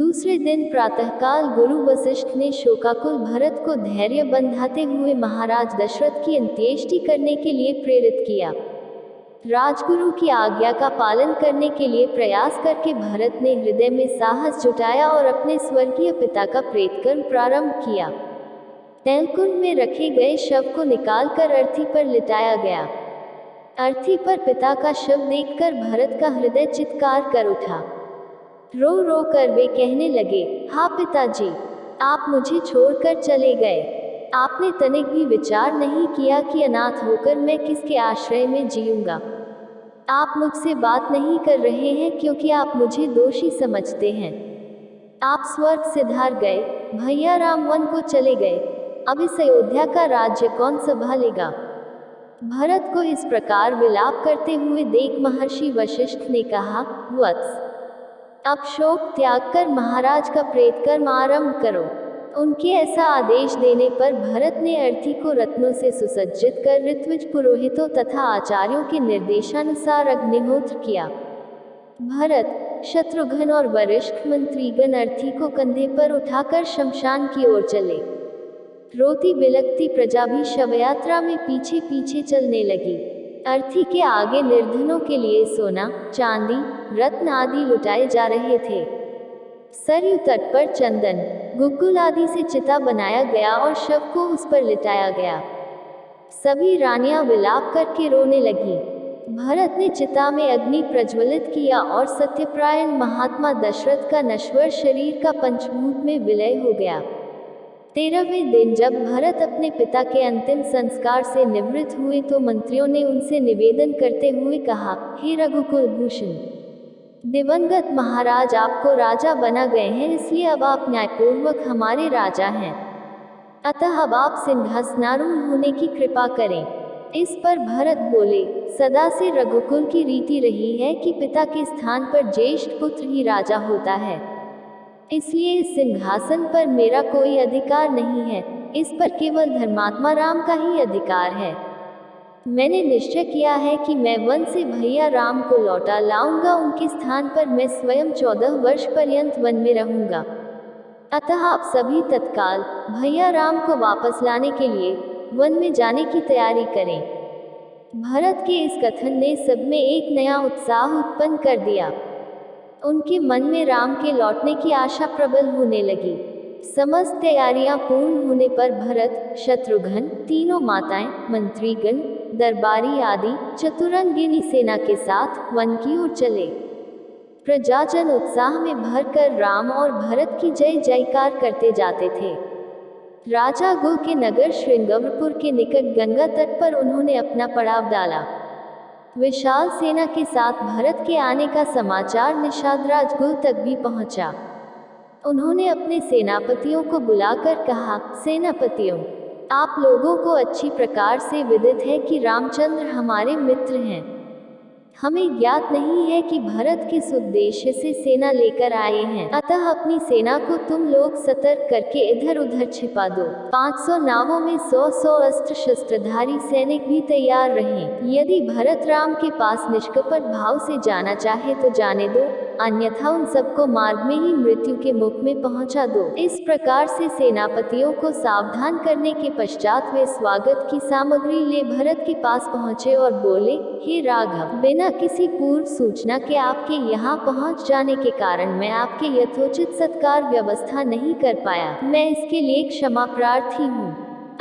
दूसरे दिन प्रातःकाल गुरु वशिष्ठ ने शोकाकुल भरत को धैर्य बंधाते हुए महाराज दशरथ की अंत्येष्टि करने के लिए प्रेरित किया। राजगुरु की आज्ञा का पालन करने के लिए प्रयास करके भरत ने हृदय में साहस जुटाया और अपने स्वर्गीय पिता का प्रेतकर्म प्रारंभ किया। तैलकुंड में रखे गए शव को निकालकर अर्थी पर लिटाया गया। अर्थी पर पिता का शव देखकर भरत का हृदय चित्कार कर उठा। रो रो कर वे कहने लगे, हाँ पिताजी, आप मुझे छोड़कर चले गए। आपने तनिक भी विचार नहीं किया कि अनाथ होकर मैं किसके आश्रय में जीऊंगा। आप मुझसे बात नहीं कर रहे हैं क्योंकि आप मुझे दोषी समझते हैं। आप स्वर्ग सिधार गए, भैया राम वन को चले गए, अब इस अयोध्या का राज्य कौन संभालेगा। भरत को इस प्रकार विलाप करते हुए देख महर्षि वशिष्ठ ने कहा, वत्स, अब शोक त्याग कर महाराज का प्रेतकर्म आरंभ करो। उनके ऐसा आदेश देने पर भरत ने अर्थी को रत्नों से सुसज्जित कर ऋत्विज पुरोहितों तथा आचार्यों के निर्देशानुसार अग्निहोत्र किया। भरत, शत्रुघ्न और वरिष्ठ मंत्रीगण अर्थी को कंधे पर उठाकर शमशान की ओर चले। रोती बिलखती प्रजा भी शवयात्रा में पीछे पीछे चलने लगी। अर्थी के आगे निर्धनों के लिए सोना, चांदी, रत्न आदि लुटाए जा रहे थे। सरयू तट पर चंदन, गुग्गुल आदि से चिता बनाया गया और शव को उस पर लिटाया गया। सभी रानियां विलाप करके रोने लगी। भरत ने चिता में अग्नि प्रज्वलित किया और सत्यप्रायण महात्मा दशरथ का नश्वर शरीर का पंचभूत में विलय हो गया। 13वें दिन जब भरत अपने पिता के अंतिम संस्कार से निवृत्त हुए तो मंत्रियों ने उनसे निवेदन करते हुए कहा, हे रघुकुल भूषण, दिवंगत महाराज आपको राजा बना गए हैं, इसलिए अब आप न्यायपूर्वक हमारे राजा हैं। अतः अब आप सिंहासनारूढ़ होने की कृपा करें। इस पर भरत बोले, सदा से रघुकुल की रीति रही है कि पिता के स्थान पर ज्येष्ठ पुत्र ही राजा होता है, इसलिए इस सिंहासन पर मेरा कोई अधिकार नहीं है। इस पर केवल धर्मात्मा राम का ही अधिकार है। मैंने निश्चय किया है कि मैं वन से भैया राम को लौटा लाऊंगा, उनके स्थान पर मैं स्वयं 14 वर्ष पर्यंत वन में रहूंगा। अतः आप सभी तत्काल भैया राम को वापस लाने के लिए वन में जाने की तैयारी करें। भरत के इस कथन ने सब में एक नया उत्साह उत्पन्न कर दिया। उनके मन में राम के लौटने की आशा प्रबल होने लगी। समस्त तैयारियां पूर्ण होने पर भरत, शत्रुघ्न, तीनों माताएं, मंत्रीगण, दरबारी आदि चतुरंगिनी सेना के साथ वन की ओर चले। प्रजाजन उत्साह में भरकर राम और भरत की जय जयकार करते जाते थे। राजा गुह के नगर श्रृंगवरपुर के निकट गंगा तट पर उन्होंने अपना पड़ाव डाला। विशाल सेना के साथ भरत के आने का समाचार निषादराज गुह तक भी पहुंचा। उन्होंने अपने सेनापतियों को बुलाकर कहा, सेनापतियों, आप लोगों को अच्छी प्रकार से विदित है कि रामचंद्र हमारे मित्र हैं। हमें ज्ञात नहीं है कि भरत किस उद्देश्य से सेना लेकर आए हैं, अतः अपनी सेना को तुम लोग सतर्क करके इधर उधर छिपा दो। 500 नावों में 100 अस्त्र शस्त्रधारी सैनिक भी तैयार रहें। यदि भरत राम के पास निष्कपट भाव से जाना चाहे तो जाने दो, अन्यथा उन सबको मार्ग में ही मृत्यु के मुख में पहुंचा दो। इस प्रकार से सेनापतियों को सावधान करने के पश्चात वे स्वागत की सामग्री ले भरत के पास पहुंचे और बोले, हे राघव, बिना किसी पूर्व सूचना के आपके यहाँ पहुँच जाने के कारण मैं आपके यथोचित सत्कार व्यवस्था नहीं कर पाया। मैं इसके लिए क्षमा प्रार्थी हूँ।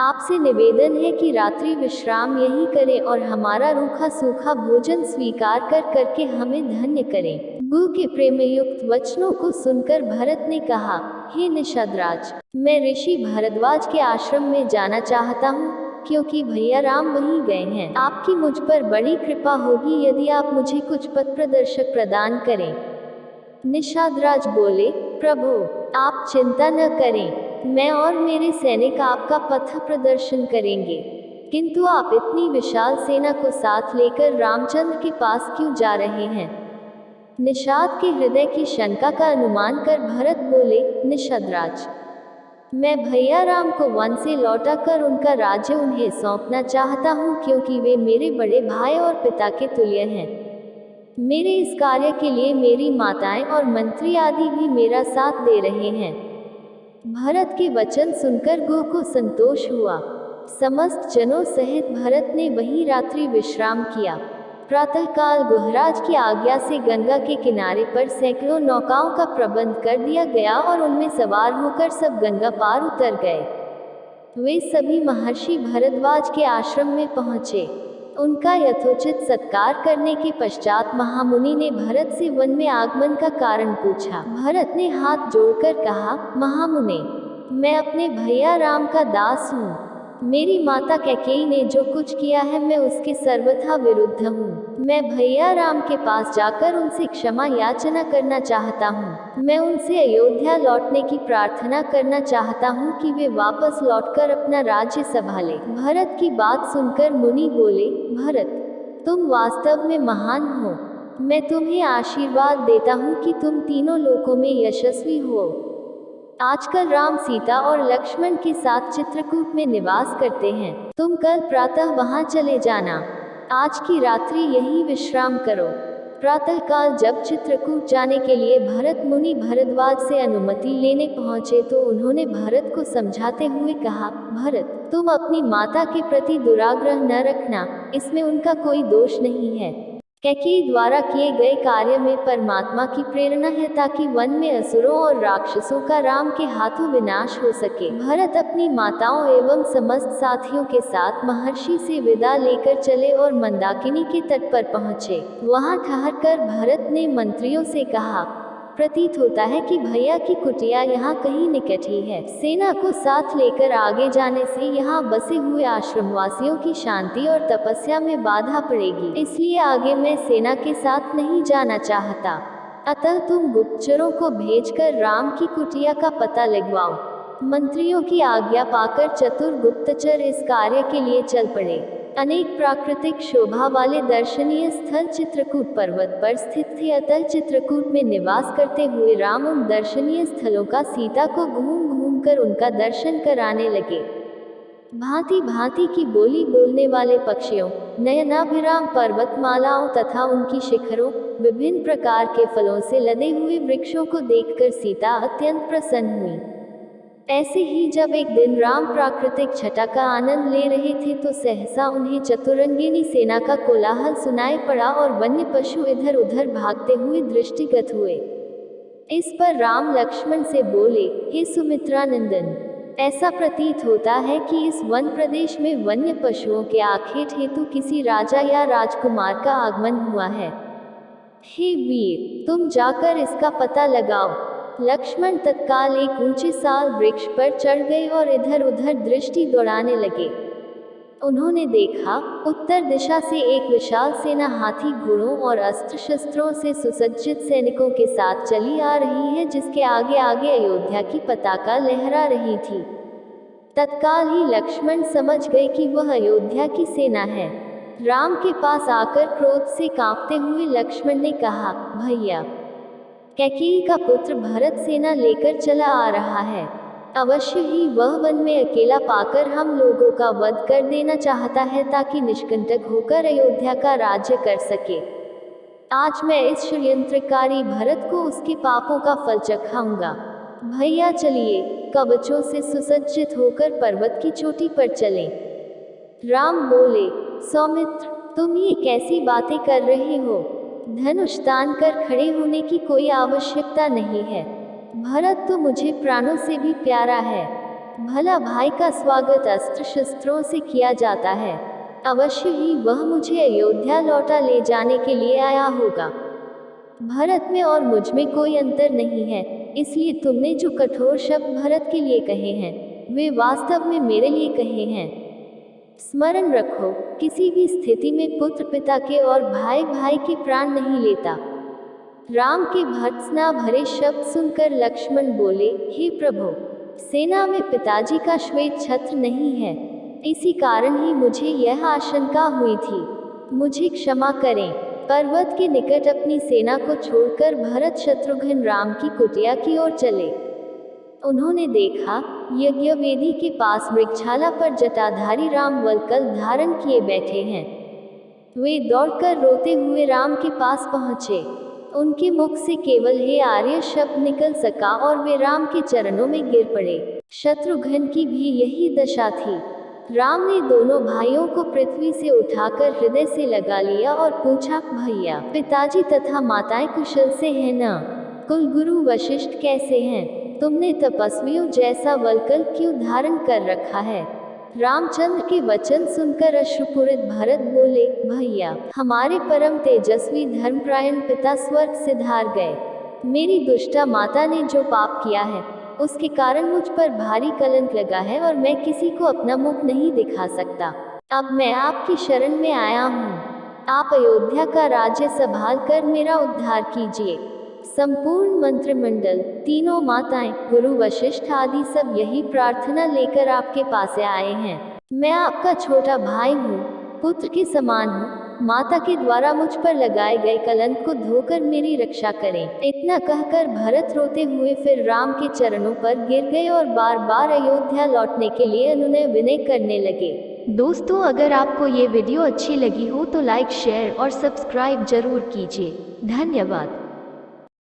आपसे निवेदन है कि रात्रि विश्राम यहीं करें और हमारा रूखा सूखा भोजन स्वीकार करके हमें धन्य करें। गुह के प्रेम युक्त वचनों को सुनकर भरत ने कहा, हे निषादराज, मैं ऋषि भरद्वाज के आश्रम में जाना चाहता हूँ, क्योंकि भैया राम वहीं गए हैं। आपकी मुझ पर बड़ी कृपा होगी यदि आप मुझे कुछ पथ प्रदर्शक प्रदान करें। निषादराज बोले, प्रभु, आप चिंता न करें, मैं और मेरे सैनिक आपका पथ प्रदर्शन करेंगे। किंतु आप इतनी विशाल सेना को साथ लेकर रामचंद्र के पास क्यों जा रहे हैं? निषाद के हृदय की शंका का अनुमान कर भरत बोले, निषादराज, मैं भैया राम को वन से लौटा कर उनका राज्य उन्हें सौंपना चाहता हूँ, क्योंकि वे मेरे बड़े भाई और पिता के तुल्य हैं। मेरे इस कार्य के लिए मेरी माताएं और मंत्री आदि भी मेरा साथ दे रहे हैं। भरत के वचन सुनकर गो को संतोष हुआ। समस्त जनों सहित भरत ने वहीं रात्रि विश्राम किया। प्रातःकाल गुहराज की आज्ञा से गंगा के किनारे पर सैकड़ों नौकाओं का प्रबंध कर दिया गया और उनमें सवार होकर सब गंगा पार उतर गए। वे सभी महर्षि भरद्वाज के आश्रम में पहुंचे। उनका यथोचित सत्कार करने के पश्चात महामुनि ने भरत से वन में आगमन का कारण पूछा। भरत ने हाथ जोड़कर कहा, महामुने, मैं अपने भैया राम का दास हूँ। मेरी माता कैकेयी ने जो कुछ किया है मैं उसके सर्वथा विरुद्ध हूँ। मैं भैया राम के पास जाकर उनसे क्षमा याचना करना चाहता हूँ। मैं उनसे अयोध्या लौटने की प्रार्थना करना चाहता हूँ कि वे वापस लौटकर अपना राज्य संभाले। भरत की बात सुनकर मुनि बोले, भरत, तुम वास्तव में महान हो। मैं तुम्हें आशीर्वाद देता हूँ कि तुम तीनों लोकों में यशस्वी हो। आजकल राम, सीता और लक्ष्मण के साथ चित्रकूट में निवास करते हैं। तुम कल प्रातः वहां चले जाना। आज की रात्रि यहीं विश्राम करो। प्रातःकाल जब चित्रकूट जाने के लिए भरत मुनि भरद्वाज से अनुमति लेने पहुंचे तो उन्होंने भरत को समझाते हुए कहा, भरत, तुम अपनी माता के प्रति दुराग्रह न रखना, इसमें उनका कोई दोष नहीं है। कैकेयी द्वारा किए गए कार्य में परमात्मा की प्रेरणा है ताकि वन में असुरों और राक्षसों का राम के हाथों विनाश हो सके। भरत अपनी माताओं एवं समस्त साथियों के साथ महर्षि से विदा लेकर चले और मंदाकिनी के तट पर पहुंचे। वहां ठहरकर भरत ने मंत्रियों से कहा, प्रतीत होता है कि भैया की कुटिया यहाँ कहीं निकट ही है। सेना को साथ लेकर आगे जाने से यहाँ बसे हुए आश्रमवासियों की शांति और तपस्या में बाधा पड़ेगी, इसलिए आगे मैं सेना के साथ नहीं जाना चाहता। अतः तुम गुप्तचरों को भेजकर राम की कुटिया का पता लगवाओ। मंत्रियों की आज्ञा पाकर चतुर गुप्तचर इस कार्य के लिए चल पड़े। अनेक प्राकृतिक शोभा वाले दर्शनीय स्थल चित्रकूट पर्वत पर स्थित थे, अतः चित्रकूट में निवास करते हुए राम उन दर्शनीय स्थलों का सीता को घूम घूम कर उनका दर्शन कराने लगे। भांति भांति की बोली बोलने वाले पक्षियों, नयनाभिराम पर्वतमालाओं तथा उनकी शिखरों, विभिन्न प्रकार के फलों से लदे हुए वृक्षों को देखकर सीता अत्यंत प्रसन्न हुई। ऐसे ही जब एक दिन राम प्राकृतिक छटा का आनंद ले रहे थे तो सहसा उन्हें चतुरंगिनी सेना का कोलाहल सुनाई पड़ा और वन्य पशु इधर उधर भागते हुए दृष्टिगत हुए। इस पर राम लक्ष्मण से बोले, हे सुमित्रा नंदन, ऐसा प्रतीत होता है कि इस वन प्रदेश में वन्य पशुओं के आखेट हेतु किसी राजा या राजकुमार का आगमन हुआ है। हे वीर, तुम जाकर इसका पता लगाओ। लक्ष्मण तत्काल एक ऊंचे साल वृक्ष पर चढ़ गए और इधर उधर दृष्टि दौड़ाने लगे। उन्होंने देखा, उत्तर दिशा से एक विशाल सेना हाथी घोड़ों और अस्त्र शस्त्रों से सुसज्जित सैनिकों के साथ चली आ रही है, जिसके आगे आगे अयोध्या की पताका लहरा रही थी। तत्काल ही लक्ष्मण समझ गए कि वह अयोध्या की सेना है। राम के पास आकर क्रोध से कांपते हुए लक्ष्मण ने कहा, भैया, कैकेयी का पुत्र भरत सेना लेकर चला आ रहा है। अवश्य ही वह वन में अकेला पाकर हम लोगों का वध कर देना चाहता है ताकि निष्कंटक होकर अयोध्या का राज्य कर सके। आज मैं इस षड्यंत्रकारी भरत को उसके पापों का फल चखाऊंगा। भैया चलिए, कवचों से सुसज्जित होकर पर्वत की चोटी पर चलें। राम बोले, सौमित्र, तुम ये कैसी बातें कर रहे हो? धनुष तान कर खड़े होने की कोई आवश्यकता नहीं है। भरत तो मुझे प्राणों से भी प्यारा है। भला भाई का स्वागत अस्त्र शस्त्रों से किया जाता है। अवश्य ही वह मुझे अयोध्या लौटा ले जाने के लिए आया होगा। भरत में और मुझ में कोई अंतर नहीं है, इसलिए तुमने जो कठोर शब्द भरत के लिए कहे हैं वे वास्तव में मेरे लिए कहे हैं। स्मरण रखो, किसी भी स्थिति में पुत्र पिता के और भाई भाई के प्राण नहीं लेता। राम के भर्त्सना भरे शब्द सुनकर लक्ष्मण बोले, हे प्रभु, सेना में पिताजी का श्वेत छत्र नहीं है, इसी कारण ही मुझे यह आशंका हुई थी। मुझे क्षमा करें। पर्वत के निकट अपनी सेना को छोड़कर भरत शत्रुघ्न राम की कुटिया की ओर चले। उन्होंने देखा, यज्ञ वेदी के पास वृक्षाला पर जटाधारी राम वल्कल धारण किए बैठे हैं। वे दौड़कर रोते हुए राम के पास पहुंचे। उनके मुख से केवल हे आर्य शब्द निकल सका और वे राम के चरणों में गिर पड़े। शत्रुघ्न की भी यही दशा थी। राम ने दोनों भाइयों को पृथ्वी से उठाकर हृदय से लगा लिया और पूछा, भैया, पिताजी तथा माताएं कुशल से हैं ना? कुलगुरु वशिष्ठ कैसे हैं? तुमने तपस्वियों जैसा वलकल क्यों धारण कर रखा है? रामचंद्र के वचन सुनकर अश्रुपूरित भरत बोले, भैया, हमारे परम तेजस्वी धर्मपरायण पिता स्वर्ग से धार गए। मेरी दुष्टा माता ने जो पाप किया है, उसके कारण मुझ पर भारी कलंक लगा है और मैं किसी को अपना मुख नहीं दिखा सकता। अब मैं आपकी शरण में आया हूँ। आप अयोध्या का राज्य संभाल कर मेरा उद्धार कीजिए। संपूर्ण मंत्रिमंडल, तीनों माताएं, गुरु वशिष्ठ आदि सब यही प्रार्थना लेकर आपके पास आए हैं। मैं आपका छोटा भाई हूँ, पुत्र के समान हूँ। माता के द्वारा मुझ पर लगाए गए कलंक को धोकर मेरी रक्षा करें। इतना कहकर भरत रोते हुए फिर राम के चरणों पर गिर गए और बार बार अयोध्या लौटने के लिए अनुनय विनय करने लगे। दोस्तों, अगर आपको ये वीडियो अच्छी लगी हो तो लाइक, शेयर और सब्सक्राइब जरूर कीजिए। धन्यवाद।